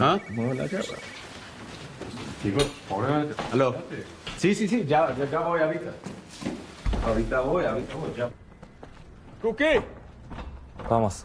¿Ah? ¿Cómo es la guerra? Chicos, ahora... ¿Aló? Sí, ya voy ahorita. Ahorita voy, ya. ¡Cookie! Vamos.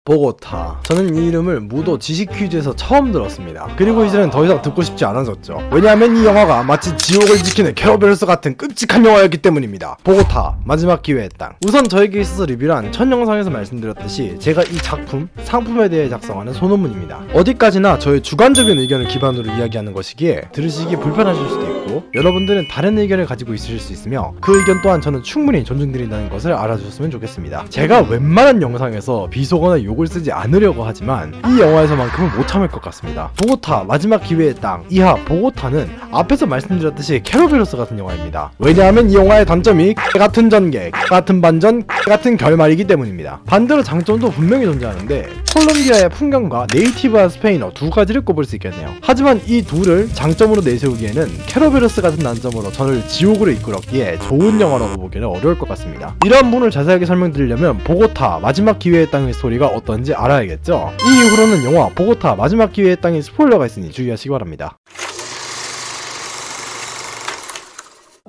보고타. 저는 이 이름을 무도 지식 퀴즈에서 처음 들었습니다. 그리고 이제는 더 이상 듣고 싶지 않아졌죠. 왜냐하면 이 영화가 마치 지옥을 지키는 캐러베로스 같은 끔찍한 영화였기 때문입니다. 보고타 마지막 기회의 땅. 우선 저에게 있어서 리뷰란 첫 영상에서 말씀드렸듯이 제가 이 작품, 상품에 대해 작성하는 소논문입니다. 어디까지나 저의 주관적인 의견을 기반으로 이야기하는 것이기에 들으시기 불편하실 수도 있고 여러분들은 다른 의견을 가지고 있으실 수 있으며 그 의견 또한 저는 충분히 존중드린다는 것을 알아주셨으면 좋겠습니다. 제가 웬만한 영상에서 비속어나 욕을 쓰지 않으려고 하지만 이 영화에서만큼은 못 참을 것 같습니다. 보고타 마지막 기회의 땅 이하 보고타는 앞에서 말씀드렸듯이 캐러베로스 같은 영화입니다. 왜냐하면 이 영화의 단점이 같은 전개, 같은 반전, 같은 결말이기 때문입니다. 반대로 장점도 분명히 존재하는데 콜롬비아의 풍경과 네이티브한 스페인어 두 가지를 꼽을 수 있겠네요. 하지만 이 둘을 장점으로 내세우기에는 캐러베로스 같은 단점으로 저를 지옥으로 이끌었기에 좋은 영화라고 보기는 어려울 것 같습니다. 이러한 부분을 자세하게 설명드리려면 보고타 마지막 기회의 땅의 스토리가 어떤지 알아야겠죠. 이 이후로는 영화 보고타 마지막 기회의 땅에 스포일러가 있으니 주의하시기 바랍니다.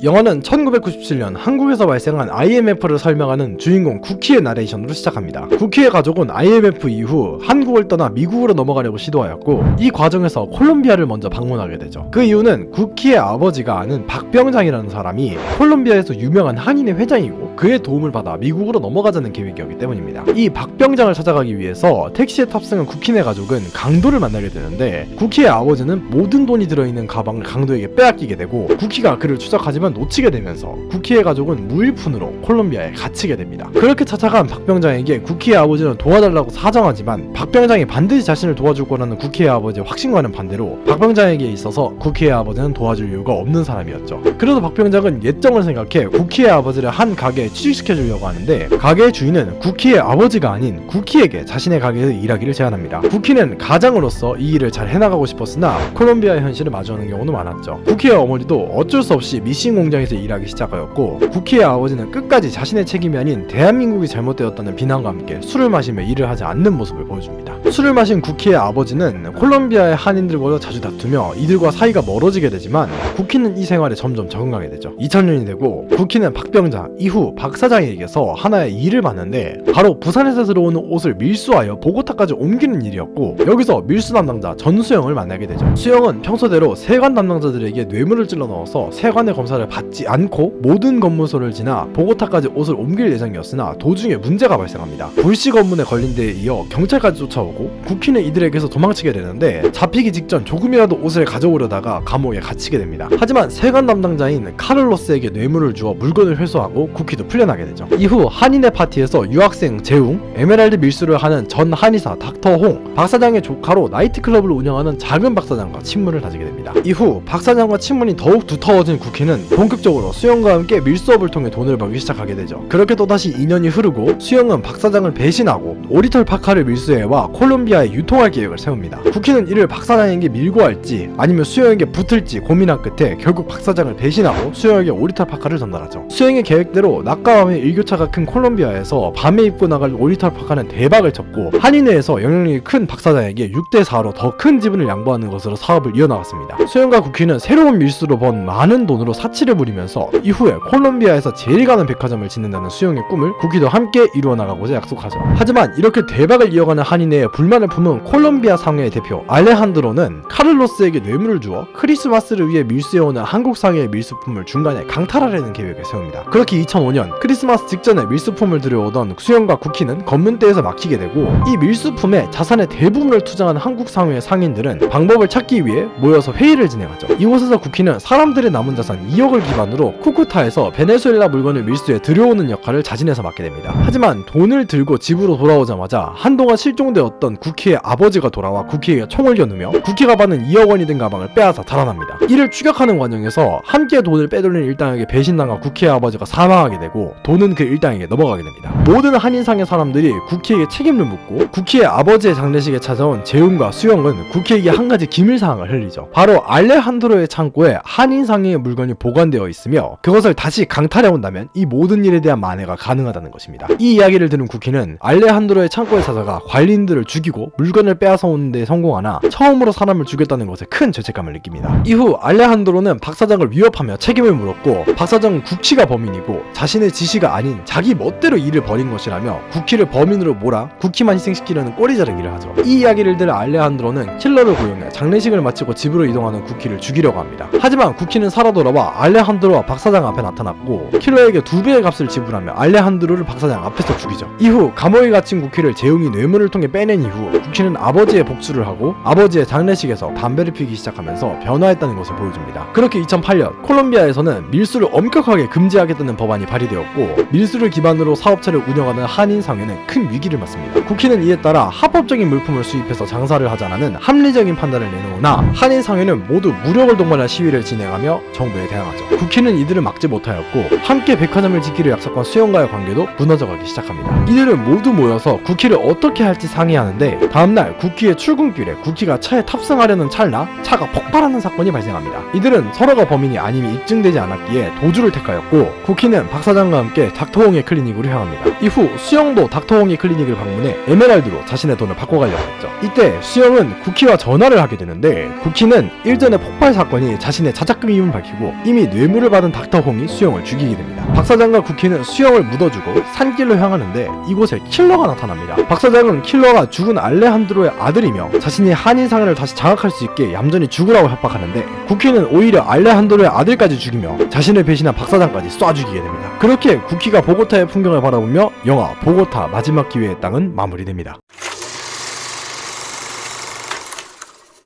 영화는 1997년 한국에서 발생한 IMF를 설명하는 주인공 쿠키의 나레이션으로 시작합니다. 쿠키의 가족은 IMF 이후 한국을 떠나 미국으로 넘어가려고 시도하였고 이 과정에서 콜롬비아를 먼저 방문하게 되죠. 그 이유는 쿠키의 아버지가 아는 박병장이라는 사람이 콜롬비아에서 유명한 한인의 회장이고 그의 도움을 받아 미국으로 넘어가자는 계획이었기 때문입니다. 이 박병장을 찾아가기 위해서 택시에 탑승한 쿠키네 가족은 강도를 만나게 되는데 쿠키의 아버지는 모든 돈이 들어있는 가방을 강도에게 빼앗기게 되고 쿠키가 그를 추적하지만 놓치게 되면서 쿠키의 가족은 무일푼으로 콜롬비아에 갇히게 됩니다. 그렇게 찾아간 박병장에게 쿠키의 아버지는 도와달라고 사정하지만 박병장이 반드시 자신을 도와줄 거라는 쿠키의 아버지의 확신과는 반대로 박병장에게 있어서 쿠키의 아버지는 도와줄 이유가 없는 사람이었죠. 그래서 박병장은 예정을 생각해 쿠키의 아버지를 한 가게에 취직시켜주려고 하는데 가게의 주인은 쿠키의 아버지가 아닌 쿠키에게 자신의 가게에서 일하기를 제안합니다. 쿠키는 가장으로서 이 일을 잘 해나가고 싶었으나 콜롬비아의 현실을 마주하는 경우도 많았죠. 쿠키의 어머니도 어쩔 수 없이 미싱 공장에서 일하기 시작하였고 쿠키의 아버지는 끝까지 자신의 책임이 아닌 대한민국이 잘못되었다는 비난과 함께 술을 마시며 일을 하지 않는 모습을 보여줍니다. 술을 마신 쿠키의 아버지는 콜롬비아의 한인들과 자주 다투며 이들과 사이가 멀어지게 되지만 쿠키는 이 생활에 점점 적응하게 되죠. 2000년이 되고 쿠키는 박병장 이후 박사장에게서 하나의 일을 받는데 바로 부산에서 들어오는 옷을 밀수하여 보고타까지 옮기는 일이었고 여기서 밀수 담당자 전수영을 만나게 되죠. 수영은 평소대로 세관 담당자들에게 뇌물을 찔러 넣어서 세관의 검사를 받지 않고 모든 검문소를 지나 보고타까지 옷을 옮길 예정이었으나 도중에 문제가 발생합니다. 불식 업무에 걸린 데에 이어 경찰까지 쫓아오고 쿠키는 이들에게서 도망치게 되는데 잡히기 직전 조금이라도 옷을 가져오려다가 감옥에 갇히게 됩니다. 하지만 세관 담당자인 카를로스에게 뇌물을 주어 물건을 회수하고 쿠키도 풀려나게 되죠. 이후 한인의 파티에서 유학생 재웅, 에메랄드 밀수를 하는 전 한의사 닥터 홍, 박사장의 조카로 나이트클럽을 운영하는 작은 박사장과 친문을 다지게 됩니다. 이후 박사장과 친문이 더욱 두터워진 쿠키는 본격적으로 수영과 함께 밀수업을 통해 돈을 벌기 시작하게 되죠. 그렇게 또다시 2년이 흐르고 수영은 박사장을 배신하고 오리털 파카를 밀수해와 콜롬비아에 유통할 계획을 세웁니다. 쿠키는 이를 박사장에게 밀고 할지 아니면 수영에게 붙을지 고민한 끝에 결국 박사장을 배신하고 수영에게 오리털 파카를 전달하죠. 수영의 계획대로 낮과 밤의 일교차가 큰 콜롬비아에서 밤에 입고 나갈 오리털 파카는 대박을 쳤고 한인회에서 영향력이 큰 박사장에게 6대4로 더 큰 지분을 양보하는 것으로 사업을 이어나갔습니다. 수영과 쿠키는 새로운 밀수로 번 많은 돈으로 사치를 부리면서 이후에 콜롬비아에서 제일 가는 백화점을 짓는다는 수영의 꿈을 쿠키도 함께 이루어나가고자 약속하죠. 하지만 이렇게 대박을 이어가는 한인회에 불만을 품은 콜롬비아 상회의 대표 알레한드로는 카를로스에게 뇌물을 주어 크리스마스를 위해 밀수해오는 한국 상회의 밀수품을 중간에 강탈하려는 계획을 세웁니다. 그렇게 2005년 크리스마스 직전에 밀수품을 들여오던 수영과 쿠키는 검문대에서 막히게 되고 이 밀수품에 자산의 대부분을 투자한 한국 상회의 상인들은 방법을 찾기 위해 모여서 회의를 진행하죠. 이곳에서 쿠키는 사람들의 남은 자산 2억을 기반으로 쿠쿠타에서 베네수엘라 물건을 밀수해 들여오는 역할을 자진해서 맡게 됩니다. 하지만 돈을 들고 집으로 돌아오자마자 한동안 실종되었던 쿠키의 아버지가 돌아와 쿠키에게 총을 겨누며 쿠키가 받는 2억 원이 든 가방을 빼앗아 달아납니다. 이를 추격하는 과정에서 함께 돈을 빼돌린 일당에게 배신당한 쿠키의 아버지가 사망하게 되고 돈은 그 일당에게 넘어가게 됩니다. 모든 한인상의 사람들이 쿠키에게 책임을 묻고 쿠키의 아버지의 장례식에 찾아온 재웅과 수영은 쿠키에게 한 가지 기밀사항을 흘리죠. 바로 알레한드로의 창고에 한인상의 물건이 보관 보관되어 있으며 그것을 다시 강탈해 온다면 이 모든 일에 대한 만회가 가능하다는 것입니다. 이 이야기를 들은 쿠키는 알레한드로의 창고에 찾아가 관리인들을 죽이고 물건을 빼앗아 오는 데 성공하나 처음으로 사람을 죽였다는 것에 큰 죄책감을 느낍니다. 이후 알레한드로는 박사장을 위협하며 책임을 물었고 박사장은 쿠키가 범인이고 자신의 지시가 아닌 자기 멋대로 일을 벌인 것이라며 쿠키를 범인으로 몰아 쿠키만 희생시키려는 꼬리자르기를 하죠. 이 이야기를 들은 알레한드로는 킬러를 고용해 장례식을 마치고 집으로 이동하는 쿠키를 죽이려고 합니다. 하지만 쿠키는 살아 돌아와 알레한드로와 박사장 앞에 나타났고 킬러에게 2배의 값을 지불하며 알레한드로를 박사장 앞에서 죽이죠. 이후 감옥에 갇힌 쿠키를 재웅이 뇌물을 통해 빼낸 이후 쿠키는 아버지의 복수를 하고 아버지의 장례식에서 담배를 피기 시작하면서 변화했다는 것을 보여줍니다. 그렇게 2008년 콜롬비아에서는 밀수를 엄격하게 금지하겠다는 법안이 발의되었고 밀수를 기반으로 사업체를 운영하는 한인 상회는 큰 위기를 맞습니다. 쿠키는 이에 따라 합법적인 물품을 수입해서 장사를 하자는 합리적인 판단을 내놓으나 한인 상회는 모두 무력을 동반한 시위를 진행하며 정부에 대항하죠. 쿠키는 이들을 막지 못하였고 함께 백화점을 지키려 약속한 수영과의 관계도 무너져가기 시작합니다. 이들은 모두 모여서 쿠키를 어떻게 할지 상의하는데 다음날 쿠키의 출근길에 쿠키가 차에 탑승하려는 찰나 차가 폭발하는 사건이 발생합니다. 이들은 서로가 범인이 아님이 입증되지 않았기에 도주를 택하였고 쿠키는 박사장과 함께 닥터홍의 클리닉으로 향합니다. 이후 수영도 닥터홍의 클리닉을 방문해 에메랄드로 자신의 돈을 바꿔가려고 했죠. 이때 수영은 쿠키와 전화를 하게 되는데 쿠키는 일전의 폭발 사건이 자신의 자작극임을 밝히고 이미 뇌물을 받은 닥터홍이 수영을 죽이게 됩니다. 박사장과 쿠키는 수영을 묻어주고 산길로 향하는데 이곳에 킬러가 나타납니다. 박사장은 킬러가 죽은 알레한드로의 아들이며 자신이 한인 상회를 다시 장악할 수 있게 얌전히 죽으라고 협박하는데 쿠키는 오히려 알레한드로의 아들까지 죽이며 자신을 배신한 박사장까지 쏴 죽이게 됩니다. 그렇게 쿠키가 보고타의 풍경을 바라보며 영화 보고타 마지막 기회의 땅은 마무리됩니다.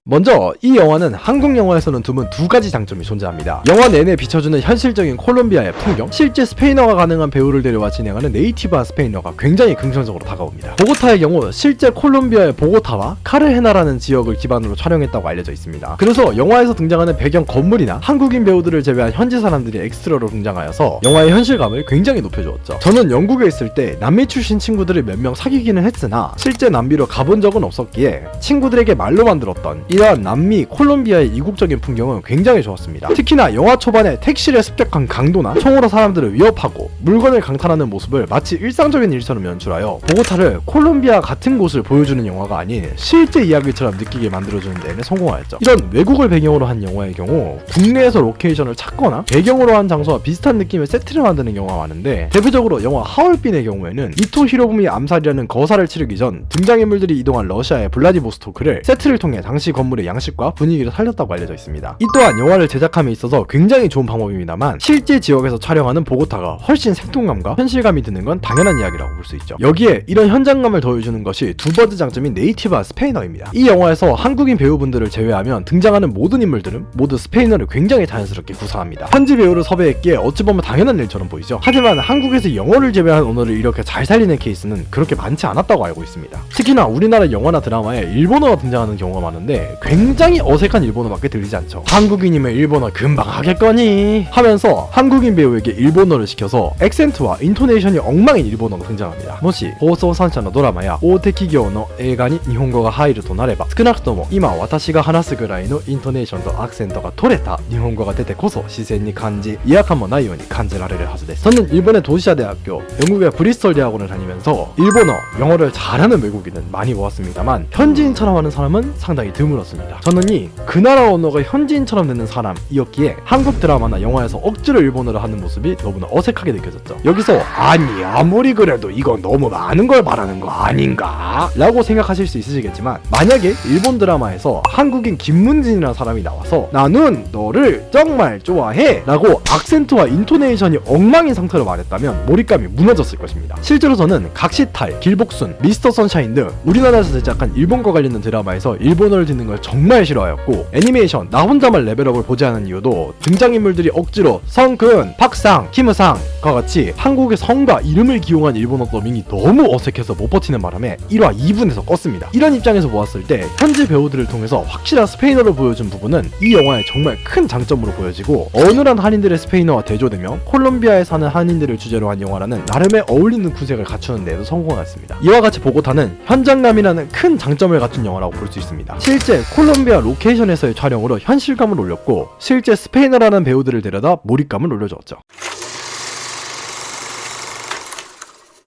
먼저 이 영화는 한국 영화에서는 드문 2가지 장점이 존재합니다. 영화 내내 비춰주는 현실적인 콜롬비아의 풍경, 실제 스페인어가 가능한 배우를 데려와 진행하는 네이티브한 스페인어가 굉장히 긍정적으로 다가옵니다. 보고타의 경우 실제 콜롬비아의 보고타와 카르헤나라는 지역을 기반으로 촬영했다고 알려져 있습니다. 그래서 영화에서 등장하는 배경 건물이나 한국인 배우들을 제외한 현지 사람들이 엑스트라로 등장하여서 영화의 현실감을 굉장히 높여주었죠. 저는 영국에 있을 때 남미 출신 친구들을 몇 명 사귀기는 했으나 실제 남미로 가본 적은 없었기에 친구들에게 말로만 들었던 이러한 남미, 콜롬비아의 이국적인 풍경은 굉장히 좋았습니다. 특히나 영화 초반에 택시를 습격한 강도나 총으로 사람들을 위협하고 물건을 강탈하는 모습을 마치 일상적인 일처럼 연출하여 보고타를 콜롬비아 같은 곳을 보여주는 영화가 아닌 실제 이야기처럼 느끼게 만들어주는 데는 성공하였죠. 이런 외국을 배경으로 한 영화의 경우 국내에서 로케이션을 찾거나 배경으로 한 장소와 비슷한 느낌의 세트를 만드는 경우가 많은데 대표적으로 영화 하얼빈의 경우에는 이토 히로부미 암살이라는 거사를 치르기 전 등장인물들이 이동한 러시아의 블라디보스토크를 세트를 통해 당시 건물의 양식과 분위기를 살렸다고 알려져 있습니다. 이 또한 영화를 제작함에 있어서 굉장히 좋은 방법입니다만 실제 지역에서 촬영하는 보고타가 훨씬 생동감과 현실감이 드는 건 당연한 이야기라고 볼 수 있죠. 여기에 이런 현장감을 더해주는 것이 두 번째 장점인 네이티브한 스페인어입니다. 이 영화에서 한국인 배우분들을 제외하면 등장하는 모든 인물들은 모두 스페인어를 굉장히 자연스럽게 구사합니다. 현지 배우를 섭외했기에 어찌 보면 당연한 일처럼 보이죠. 하지만 한국에서 영어를 제외한 언어를 이렇게 잘 살리는 케이스는 그렇게 많지 않았다고 알고 있습니다. 특히나 우리나라 영화나 드라마에 일본어가 등장하는 경우가 많은데 굉장히 어색한 일본어밖에 들리지 않죠. 한국인이면 일본어 금방 하겠거니 하면서 한국인 배우에게 일본어를 시켜서 액센트와 인토네이션이 엉망인 일본어가 등장합니다. もし放送3社のドラマや大手企業の映画に日本語が入るとなれば少なくとも今私が話すぐらいのイントネーションとアクセントが取れた日本語が出てこそ自然に感じ違和感もないように感じられるはずです. 저는 일본의 도시아 대학교, 영국의 브리스톨 대학원을 다니면서 일본어, 영어를 잘하는 외국인은 많이 보았습니다만 현지인처럼 하는 사람은 상당히 드물었습니다. 저는 그 나라 언어가 현지인처럼 되는 사람이었기에 한국 드라마나 영화에서 억지로 일본어를 하는 모습이 너무나 어색하게 느껴졌죠. 여기서 아니 아무리 그래도 이건 너무 많은 걸 바라는 거 아닌가? 라고 생각하실 수 있으시겠지만 만약에 일본 드라마에서 한국인 김문진이라는 사람이 나와서 나는 너를 정말 좋아해 라고 악센트와 인토네이션이 엉망인 상태로 말했다면 몰입감이 무너졌을 것입니다. 실제로 저는 각시탈, 길복순, 미스터 선샤인 등 우리나라에서 제작한 일본과 관련된 드라마에서 일본어를 듣는 걸 정말 싫어하였고 애니메이션 나 혼자만 레벨업을 보지 않은 이유도 등장인물들이 억지로 성근, 박상, 키무상 과 같이 한국의 성과 이름을 기용한 일본어 더빙이 너무 어색해서 못 버티는 바람에 1화 2분에서 껐습니다. 이런 입장에서 보았을 때 현지 배우들을 통해서 확실한 스페인어를 보여준 부분은 이 영화의 정말 큰 장점으로 보여지고, 어눌한 한인들의 스페인어와 대조되며 콜롬비아에 사는 한인들을 주제로 한 영화라는 나름의 어울리는 구색을 갖추는 데에도 성공했습니다. 이와 같이 보고타는 현장감이라는 큰 장점을 갖춘 영화라고 볼 수 있습니다. 실제 콜롬비아 로케이션에서의 촬영으로 현실감을 올렸고, 실제 스페인어라는 배우들을 데려다 몰입감을 올려주었죠.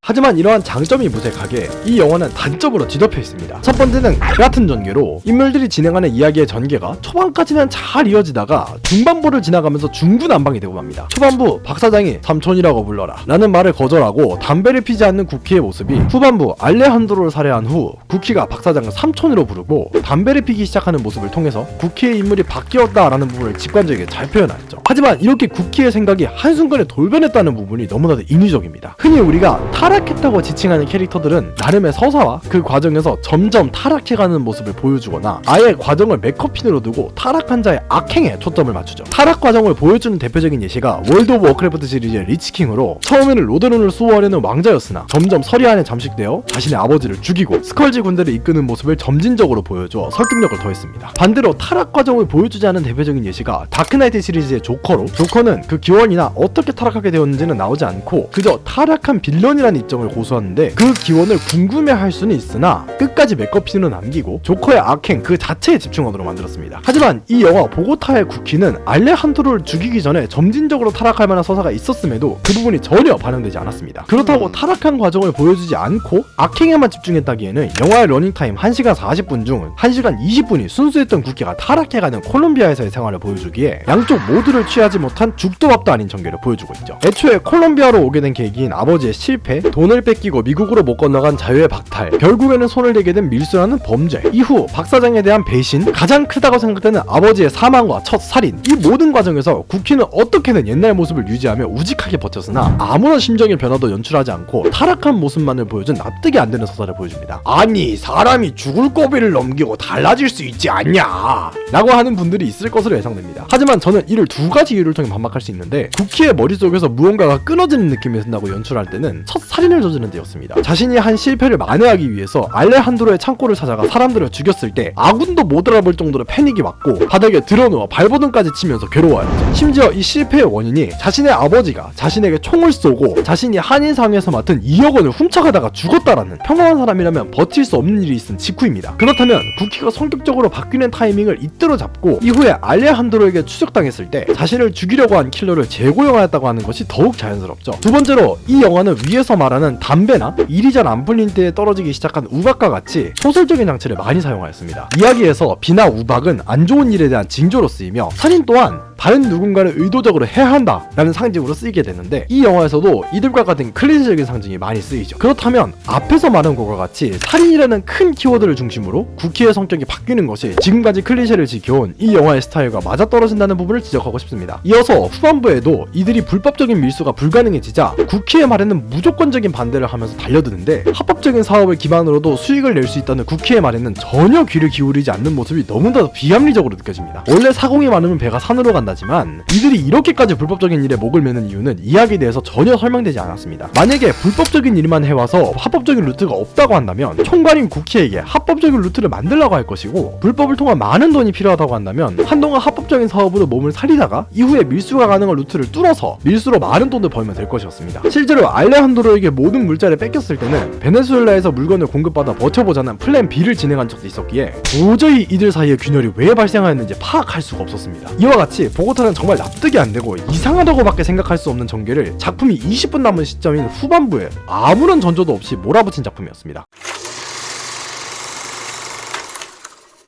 하지만 이러한 장점이 무색하게 이 영화는 단점으로 뒤덮여 있습니다. 첫 번째는 같은 전개로 인물들이 진행하는 이야기의 전개가 초반까지는 잘 이어지다가 중반부를 지나가면서 중구난방이 되고 맙니다. 초반부 박 사장이 삼촌이라고 불러라 라는 말을 거절하고 담배를 피지 않는 쿠키의 모습이, 후반부 알레한드로를 살해한 후 쿠키가 박 사장을 삼촌으로 부르고 담배를 피기 시작하는 모습을 통해서 쿠키의 인물이 바뀌었다 라는 부분을 직관적이게 잘 표현하였죠. 하지만 이렇게 쿠키의 생각이 한순간에 돌변했다는 부분이 너무나도 인위적입니다. 흔히 우리가 타락했다고 지칭하는 캐릭터들은 나름의 서사와 그 과정에서 점점 타락해가는 모습을 보여주거나 아예 과정을 맥커핀으로 두고 타락한 자의 악행에 초점을 맞추죠. 타락 과정을 보여주는 대표적인 예시가 월드 오브 워크래프트 시리즈의 리치킹으로, 처음에는 로데론을 수호하려는 왕자였으나 점점 서리 안에 잠식되어 자신의 아버지를 죽이고 스컬지 군대를 이끄는 모습을 점진적으로 보여줘 설득력을 더했습니다. 반대로 타락 과정을 보여주지 않은 대표적인 예시가 다크나이트 시리즈의 조커로, 조커는 그 기원이나 어떻게 타락하게 되었는지는 나오지 않고 그저 타락한 빌런이라는 입장을 고수하는데, 그 기원을 궁금해할 수는 있으나 끝까지 맥커핀으로 남기고 조커의 악행 그 자체에 집중하도록 만들었습니다. 하지만 이 영화 보고타의 쿠키는 알레한드로를 죽이기 전에 점진적으로 타락할 만한 서사가 있었음에도 그 부분이 전혀 반영되지 않았습니다. 그렇다고 타락한 과정을 보여주지 않고 악행에만 집중했다기에는 영화의 러닝타임 1시간 40분 중 1시간 20분이 순수했던 쿠키가 타락해가는 콜롬비아에서의 생활을 보여주기에 양쪽 모두를 취하지 못한 죽도 밥도 아닌 전개를 보여주고 있죠. 애초에 콜롬비아로 오게 된 계기인 아버지의 실패, 돈을 뺏기고 미국으로 못 건너간 자유의 박탈, 결국에는 손을 대게 된 밀수라는 범죄, 이후 박 사장에 대한 배신, 가장 크다고 생각되는 아버지의 사망과 첫 살인, 이 모든 과정에서 쿠키는 어떻게든 옛날 모습을 유지하며 우직하게 버텼으나 아무런 심정의 변화도 연출하지 않고 타락한 모습만을 보여준 납득이 안 되는 서사를 보여줍니다. 아니 사람이 죽을 고비를 넘기고 달라질 수 있지 않냐 라고 하는 분들이 있을 것으로 예상됩니다. 하지만 저는 이를 두 가지 이유를 통해 반박할 수 있는데, 쿠키의 머릿속에서 무언가가 끊어지는 느낌이 든다고 연출할 때는 첫 살인을 저지른 데였습니다. 자신이 한 실패를 만회하기 위해서 알레한드로의 창고를 찾아가 사람들을 죽였을 때 아군도 못 알아볼 정도로 패닉이 왔고 바닥에 드러누워 발버둥까지 치면서 괴로워하였죠. 심지어 이 실패의 원인이 자신의 아버지가 자신에게 총을 쏘고 자신이 한인상에서 맡은 2억 원을 훔쳐가다가 죽었다라는, 평범한 사람이라면 버틸 수 없는 일이 있은 직후입니다. 그렇다면 쿠키가 성격적으로 바뀌는 타이밍을 이때로 잡고 이후에 알레한드로에게 추적당했을 때 자신을 죽이려고 한 킬러를 재고용하였다고 하는 것이 더욱 자연스럽죠. 두 번째로 이 영화는 위에서 말하는 담배나 일이 잘 안 풀린 때에 떨어지기 시작한 우박과 같이 소설적인 장치를 많이 사용하였습니다. 이야기에서 비나 우박은 안 좋은 일에 대한 징조로 쓰이며, 살인 또한 다른 누군가를 의도적으로 해한다 라는 상징으로 쓰이게 되는데, 이 영화에서도 이들과 같은 클리셰적인 상징이 많이 쓰이죠. 그렇다면 앞에서 말한 것과 같이 살인이라는 큰 키워드를 중심으로 쿠키의 성격이 바뀌는 것이 지금까지 클리셰를 지켜온 이 영화의 스타일과 맞아떨어진다는 부분을 지적하고 싶습니다. 이어서 후반부에도 이들이 불법적인 밀수가 불가능해지자 쿠키의 말에는 무조건적인 반대를 하면서 달려드는데, 합법적인 사업을 기반으로도 수익을 낼 수 있다는 쿠키의 말에는 전혀 귀를 기울이지 않는 모습이 너무나도 비합리적으로 느껴집니다. 원래 사공이 많으면 배가 산으로 간다지만 이들이 이렇게까지 불법적인 일에 목을 매는 이유는 이야기에 대해서 전혀 설명되지 않았습니다. 만약에 불법적인 일만 해와서 합법적인 루트가 없다고 한다면 총괄인 쿠키에게 합법적인 루트를 만들라고 할 것이고, 불법을 통한 많은 돈이 필요하다고 한다면 한동안 합법적인 사업으로 몸을 살리다가 이후에 밀수가 가능한 루트를 뚫어서 밀수로 많은 돈을 벌면 될 것이었습니다. 실제로 알레한드로에게 모든 물자를 뺏겼을 때는 베네수엘라에서 물건을 공급받아 버텨보자는 플랜 B를 진행한 적도 있었기에 도저히 이들 사이의 균열이 왜 발생하였는지 파악할 수가 없었습니다. 이와 같이 보고타는 정말 납득이 안 되고 이상하다고밖에 생각할 수 없는 전개를 작품이 20분 남은 시점인 후반부에 아무런 전조도 없이 몰아붙인 작품이었습니다.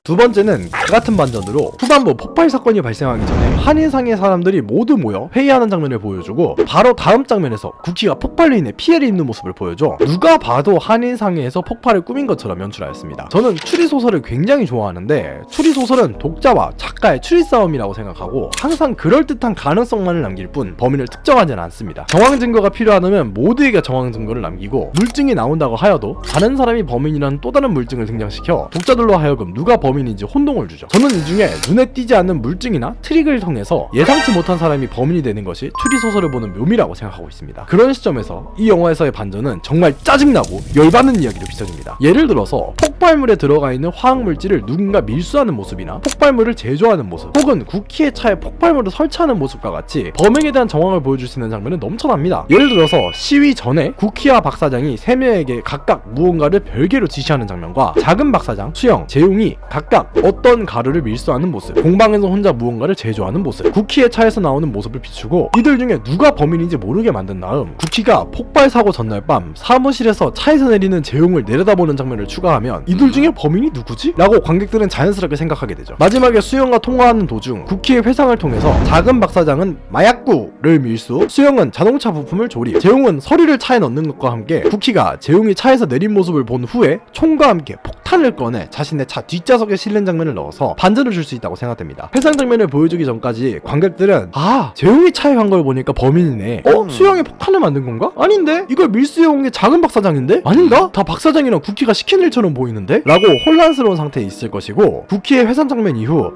두 번째는 같은 반전으로 후반부 폭발 사건이 발생하기 전에 한인상의 사람들이 모두 모여 회의하는 장면을 보여주고, 바로 다음 장면에서 쿠키가 폭발로 인해 피해를 입는 모습을 보여줘 누가 봐도 한인상에서 폭발을 꾸민 것처럼 연출하였습니다. 저는 추리소설을 굉장히 좋아하는데, 추리소설은 독자와 작가의 추리 싸움이라고 생각하고 항상 그럴듯한 가능성만을 남길 뿐 범인을 특정하지는 않습니다. 정황 증거가 필요하다면 모두에게 정황 증거를 남기고, 물증이 나온다고 하여도 다른 사람이 범인이라는 또 다른 물증을 등장시켜 독자들로 하여금 누가 범인인지 범인인지 혼동을 주죠. 저는 이 중에 눈에 띄지 않는 물증이나 트릭을 통해서 예상치 못한 사람이 범인이 되는 것이 추리소설을 보는 묘미라고 생각하고 있습니다. 그런 시점에서 이 영화에서의 반전은 정말 짜증나고 열받는 이야기로 비춰집니다. 예를 들어서 폭발물에 들어가 있는 화학물질을 누군가 밀수하는 모습이나 폭발물을 제조하는 모습, 혹은 쿠키의 차에 폭발물을 설치하는 모습과 같이 범행에 대한 정황을 보여줄 수 있는 장면은 넘쳐납니다. 예를 들어서 시위 전에 쿠키와 박 사장이 3명에게 각각 무언가를 별개로 지시하는 장면과 작은 박 사장, 수영, 재용이 각각 어떤 가루를 밀수하는 모습, 공방에서 혼자 무언가를 제조하는 모습, 쿠키의 차에서 나오는 모습을 비추고 이들 중에 누가 범인인지 모르게 만든 다음 쿠키가 폭발 사고 전날 밤 사무실에서 차에서 내리는 재용을 내려다보는 장면을 추가하면 이들 중에 범인이 누구지? 라고 관객들은 자연스럽게 생각하게 되죠. 마지막에 수영과 통화하는 도중 쿠키의 회상을 통해서 작은 박 사장은 마약구를 밀수, 수영은 자동차 부품을 조립, 재용은 서리를 차에 넣는 것과 함께 쿠키가 재용이 차에서 내린 모습을 본 후에 총과 함께 폭탄을 꺼내 자신의 차 뒷좌석에 실는 장면을 넣어서 반전을 줄 수 있다고 생각됩니다. 회상 장면을 보여주기 전까지 관객들은 재용이 차에 간 걸 보니까 범인이네, 수영이 폭탄을 만든 건가? 아닌데? 이걸 밀수해온 게 작은 박 사장인데? 아닌가? 다 박 사장이랑 쿠키가 시킨 일처럼 보이는데? 라고 혼란스러운 상태에 있을 것이고, 쿠키의 회상 장면 이후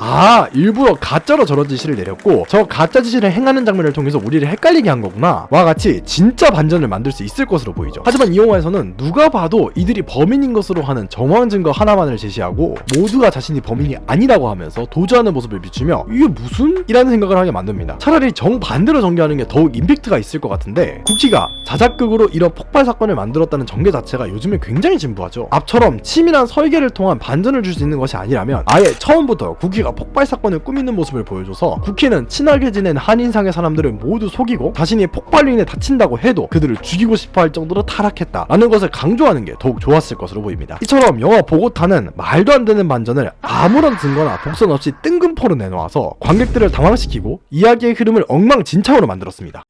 일부러 가짜로 저런 지시를 내렸고 저 가짜 지시를 행하는 장면을 통해서 우리를 헷갈리게 한 거구나 와 같이 진짜 반전을 만들 수 있을 것으로 보이죠. 하지만 이 영화에서는 누가 봐도 이들이 범인인 것으로 하는 정황 증거 하나만을 제시하고 모두가 자신이 범인이 아니라고 하면서 도주하는 모습을 비추며 이게 무슨? 이라는 생각을 하게 만듭니다. 차라리 정반대로 전개하는 게 더욱 임팩트가 있을 것 같은데, 쿠키가 자작극으로 이런 폭발 사건을 만들었다는 전개 자체가 요즘에 굉장히 진부하죠. 앞처럼 치밀한 설계를 통한 반전을 줄 수 있는 것이 아니라면 아예 처음부터 쿠키가 폭발 사건을 꾸미는 모습을 보여줘서 쿠키는 친하게 지낸 한인상의 사람들을 모두 속이고 자신이 폭발로 인해 다친다고 해도 그들을 죽이고 싶어 할 정도로 타락했다라는 것을 강조하는 게 더욱 좋았을 것으로 보입니다. 이처럼 영화 보고타는 말도 안 되는 반전을 아무런 증거나 복선 없이 뜬금포로 내놓아서 관객들을 당황시키고 이야기의 흐름을 엉망진창으로 만들었습니다.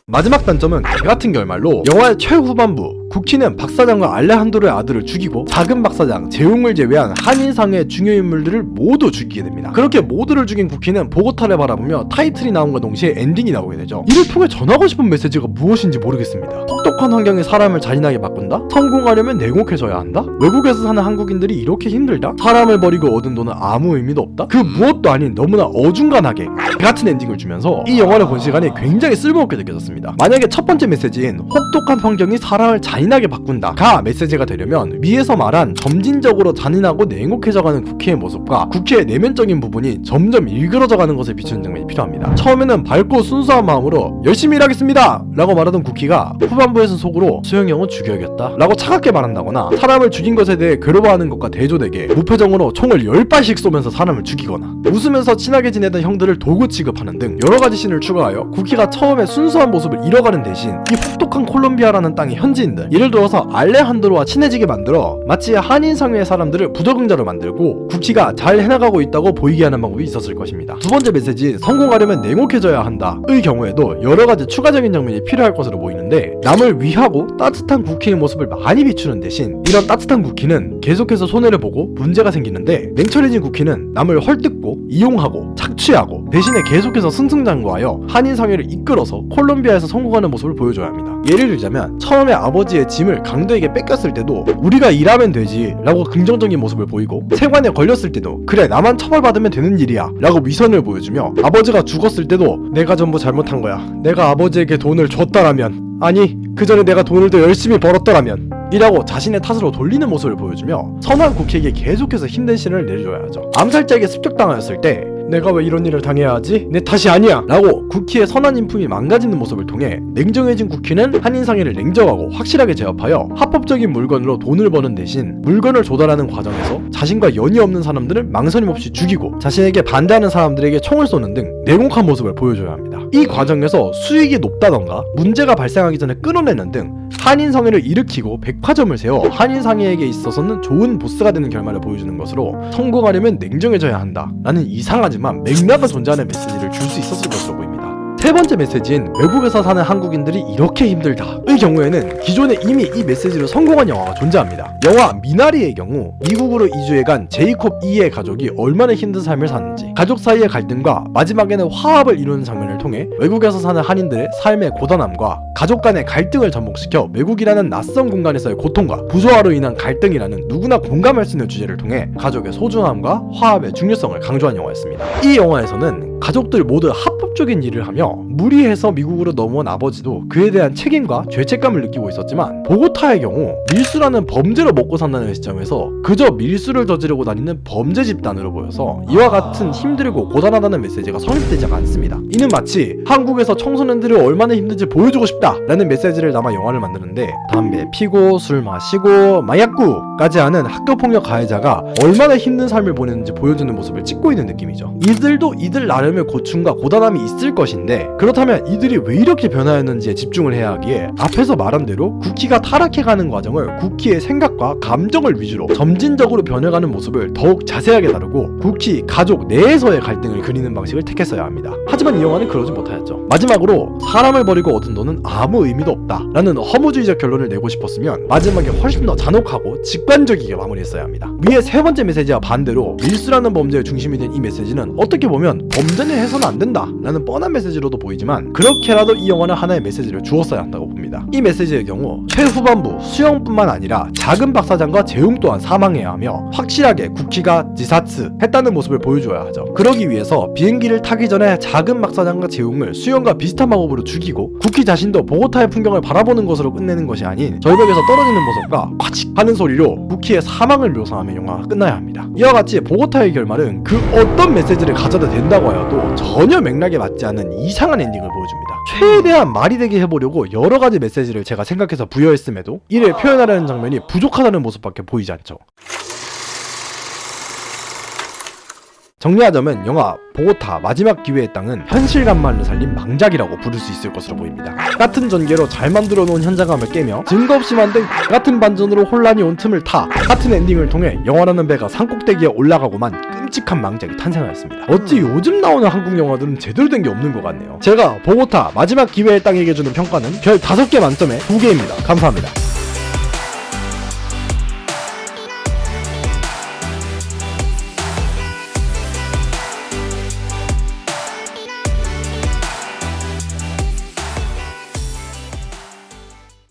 마지막 단점은 개같은 결말로 영화의 최후반부 쿠키는 박사장과 알레한드로의 아들을 죽이고 작은 박사장, 재용을 제외한 한인상의 중요 인물들을 모두 죽이게 됩니다. 그렇게 모두를 죽인 쿠키는 보고타를 바라보며 타이틀이 나온과 동시에 엔딩이 나오게 되죠. 이를 통해 전하고 싶은 메시지가 무엇인지 모르겠습니다. 똑똑한 환경이 사람을 잔인하게 바꾼다? 성공하려면 냉혹해져야 한다? 외국에서 사는 한국인들이 이렇게 힘들다? 사람을 버리고 얻은 돈은 아무 의미도 없다? 그 무엇도 아닌 너무나 어중간하게 같은 엔딩을 주면서 이 영화를 본 시간이 굉장히 쓸모없게 느껴졌습니다. 만약에 첫 번째 메시지인 혹독한 환경이 사람을 잔인하게 바꾼다가 메시지가 되려면 위에서 말한 점진적으로 잔인하고 냉혹해져가는 쿠키의 모습과 쿠키의 내면적인 부분이 점점 일그러져가는 것을 비추는 장면이 필요합니다. 처음에는 밝고 순수한 마음으로 열심히 일하겠습니다! 라고 말하던 쿠키가 후반부에서 속으로 수영이 형은 죽여야겠다 라고 차갑게 말한다거나, 사람을 죽인 것에 대해 괴로워하는 것과 대조되게 무표정으로 총을 10발씩 쏘면서 사람을 죽이거나, 웃으면서 친하게 지내던 형들을 도구 취급하는 등 여러가지 씬을 추가하여 쿠키가 처음에 순수한 모습을 잃어가는 대신 이 혹독한 콜롬비아라는 땅의 현지인들, 예를 들어서 알레한드로와 친해지게 만들어 마치 한인상의 사람들을 부적응자로 만들고 쿠키가 잘 해나가고 있다고 보이게 하는 방법이 있었을 것입니다. 두 번째 메시지, 성공하려면 냉혹해져야 한다의 경우에도 여러가지 추가적인 장면이 필요할 것으로 보이는데, 남을 위하고 따뜻한 쿠키의 모습을 많이 비추는 대신 이런 따뜻한 쿠키는 계속해서 손해를 보고 문제가 생기는데, 냉철해진 쿠키는 남을 헐뜯고 이용하고 착취하고 대신에 계속해서 승승장구하여 한인상회를 이끌어서 콜롬비아에서 성공하는 모습을 보여줘야 합니다. 예를 들자면 처음에 아버지의 짐을 강도에게 뺏겼을 때도 우리가 일하면 되지 라고 긍정적인 모습을 보이고, 세관에 걸렸을 때도 그래 나만 처벌받으면 되는 일이야 라고 위선을 보여주며, 아버지가 죽었을 때도 내가 전부 잘못한 거야, 내가 아버지에게 돈을 줬더라면, 아니 그 전에 내가 돈을 더 열심히 벌었더라면 이라고 자신의 탓으로 돌리는 모습을 보여주며 선한 쿠키에게 계속해서 힘든 신을 내려줘야 하죠. 암살자에게 습격당하였을 때 내가 왜 이런 일을 당해야 하지? 내 탓이 아니야! 라고 쿠키의 선한 인품이 망가지는 모습을 통해 냉정해진 쿠키는 한인상회를 냉정하고 확실하게 제압하여 합법적인 물건으로 돈을 버는 대신 물건을 조달하는 과정에서 자신과 연이 없는 사람들을 망설임 없이 죽이고 자신에게 반대하는 사람들에게 총을 쏘는 등 냉혹한 모습을 보여줘야 합니다. 이 과정에서 수익이 높다던가 문제가 발생하기 전에 끊어내는 등 한인상회를 일으키고 백화점을 세워 한인상회에게 있어서는 좋은 보스가 되는 결말을 보여주는 것으로 성공하려면 냉정해져야 한다 라는 이상하지만 맥락은 존재하는 메시지를 줄 수 있었을 것으로 보입니다. 세 번째 메시지인 외국에서 사는 한국인들이 이렇게 힘들다의 경우에는 기존에 이미 이 메시지로 성공한 영화가 존재합니다. 영화 미나리의 경우 미국으로 이주해간 제이콥 이의 가족이 얼마나 힘든 삶을 사는지, 가족 사이의 갈등과 마지막에는 화합을 이루는 장면을 통해 외국에서 사는 한인들의 삶의 고단함과 가족 간의 갈등을 접목시켜 외국이라는 낯선 공간에서의 고통과 부조화로 인한 갈등이라는 누구나 공감할 수 있는 주제를 통해 가족의 소중함과 화합의 중요성을 강조한 영화였습니다. 이 영화에서는 가족들 모두 합법적인 일을 하며 무리해서 미국으로 넘어온 아버지도 그에 대한 책임과 죄책감을 느끼고 있었지만, 보고타의 경우 밀수라는 범죄로 먹고 산다는 시점에서 그저 밀수를 저지르고 다니는 범죄 집단으로 보여서 이와 같은 힘들고 고단하다는 메시지가 성립되지 않습니다. 이는 마치 한국에서 청소년들이 얼마나 힘든지 보여주고 싶다라는 메시지를 담아 영화를 만드는데, 담배 피고 술 마시고 마약구까지 하는 학교폭력 가해자가 얼마나 힘든 삶을 보내는지 보여주는 모습을 찍고 있는 느낌이죠. 이들도 이들 나름의 고충과 고단함이 있을 것인데, 그렇다면 이들이 왜 이렇게 변화했는지에 집중을 해야 하기에 앞에서 말한 대로 쿠키가 타락해가는 과정을 쿠키의 생각과 감정을 위주로 점진적으로 변해가는 모습을 더욱 자세하게 다루고 쿠키 가족 내에서의 갈등을 그리는 방식을 택했어야 합니다. 하지만 이 영화는 그러지 못하였죠. 마지막으로 사람을 버리고 얻은 돈은 아무 의미도 없다 라는 허무주의적 결론을 내고 싶었으면 마지막에 훨씬 더 잔혹하고 직관적이게 마무리했어야 합니다. 위의 세 번째 메시지와 반대로 밀수라는 범죄의 중심이 된 이 메시지는 어떻게 보면 범죄는 해서는 안 된다 라는 뻔한 메시지로도 보이지만, 그렇게라도 이 영화는 하나의 메시지를 주었어야 한다고 봅니다. 이 메시지의 경우 최후반부 수영뿐만 아니라 작은 박사장과 재웅 또한 사망해야 하며 확실하게 쿠키가 지사츠 했다는 모습을 보여줘야 하죠. 그러기 위해서 비행기를 타기 전에 작은 박사장과 재웅을 수영과 비슷한 방법으로 죽이고 쿠키 자신도 보고타의 풍경을 바라보는 것으로 끝내는 것이 아닌 절벽에서 떨어지는 모습과 콱칙 하는 소리로 쿠키의 사망을 묘사하며 영화가 끝나야 합니다. 이와 같이 보고타의 결말은 그 어떤 메시지를 가져다 댄다고 하여도 전혀 맥락에 맞지 않는 이상한 엔딩을 보여줍니다. 최대한 말이 되게 해보려고 여러 가지 메시지를 제가 생각해서 부여했음에도 이를 표현하려는 장면이 부족하다는 모습밖에 보이지 않죠. 정리하자면 영화 보고타 마지막 기회의 땅은 현실감만을 살린 망작이라고 부를 수 있을 것으로 보입니다. 같은 전개로 잘 만들어 놓은 현장감을 깨며 증거 없이 만든 같은 반전으로 혼란이 온 틈을 타 같은 엔딩을 통해 영화라는 배가 산꼭대기에 올라가고만 끔찍한 망작이 탄생하였습니다. 어찌 요즘 나오는 한국 영화들은 제대로 된 게 없는 것 같네요. 제가 보고타 마지막 기회의 땅에게 주는 평가는 별 5개 만점에 2개입니다. 감사합니다.